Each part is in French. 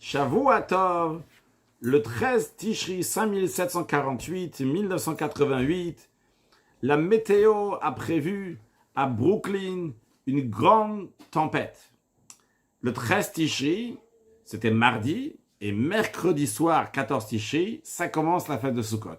Shavua Tov, le 13 Tishri 5748-1988, la météo a prévu à Brooklyn une grande tempête. Le 13 Tishri, c'était mardi, et mercredi soir, 14 Tishri, ça commence la fête de Sukkot.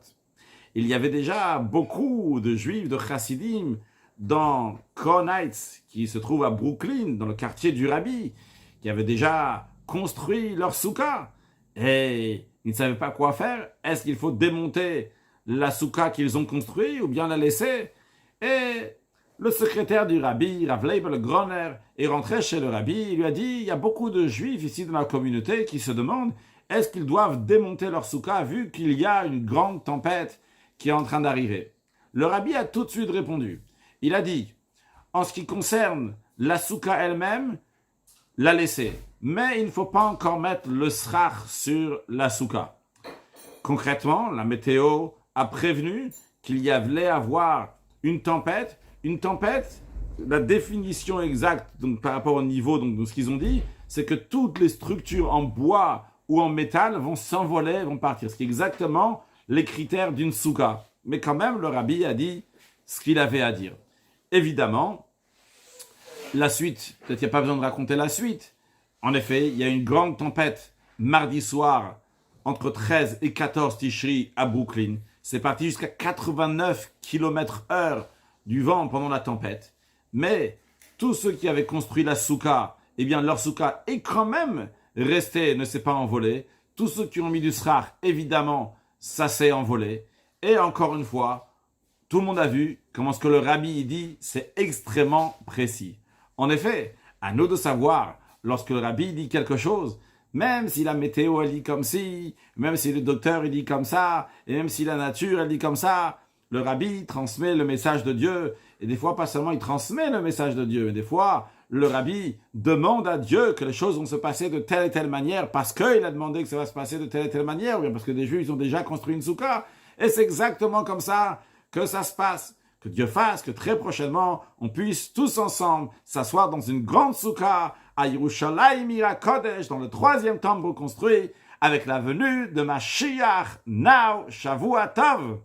Il y avait déjà beaucoup de juifs, de chassidim, dans Crown Heights, qui se trouve à Brooklyn, dans le quartier du Rabbi, qui avaient déjà construit leur soukha. Et ils ne savaient pas quoi faire. Est-ce qu'il faut démonter la soukha qu'ils ont construite ou bien la laisser? Et le secrétaire du Rabbi, Rav Leibel Groner, est rentré chez le Rabbi. Il lui a dit, il y a beaucoup de juifs ici dans la communauté qui se demandent est-ce qu'ils doivent démonter leur soukha vu qu'il y a une grande tempête qui est en train d'arriver. Le Rabbi a tout de suite répondu. Il a dit, en ce qui concerne la soukha elle-même, la laisser. Mais il ne faut pas encore mettre le srach sur la soukha. Concrètement, la météo a prévenu qu'il y allait avoir une tempête. Une tempête, la définition exacte donc, par rapport au niveau donc, de ce qu'ils ont dit, c'est que toutes les structures en bois ou en métal vont s'envoler, vont partir. Ce qui est exactement les critères d'une soukha. Mais quand même, le Rabbi a dit ce qu'il avait à dire. Évidemment, la suite, peut-être qu'il n'y a pas besoin de raconter la suite. En effet, il y a une grande tempête mardi soir entre 13 et 14 Tishri à Brooklyn. C'est parti jusqu'à 89 km/h du vent pendant la tempête. Mais tous ceux qui avaient construit la soukha, eh bien leur soukha est quand même resté, ne s'est pas envolé. Tous ceux qui ont mis du srach, évidemment, ça s'est envolé. Et encore une fois, tout le monde a vu comment ce que le Rabbi dit, c'est extrêmement précis. En effet, à nous de savoir, lorsque le Rabbi dit quelque chose, même si la météo elle dit comme ci, même si le docteur il dit comme ça, et même si la nature elle dit comme ça, le Rabbi transmet le message de Dieu. Et des fois, pas seulement il transmet le message de Dieu, mais des fois, le Rabbi demande à Dieu que les choses vont se passer de telle et telle manière parce qu'il a demandé que ça va se passer de telle et telle manière, ou bien parce que des Juifs ils ont déjà construit une soukha. Et c'est exactement comme ça que ça se passe. Que Dieu fasse que très prochainement, on puisse tous ensemble s'asseoir dans une grande soukha à Yerushalayim Ira Kodesh, dans le 3e temple reconstruit, avec la venue de Mashiach, now, Shavua Tov.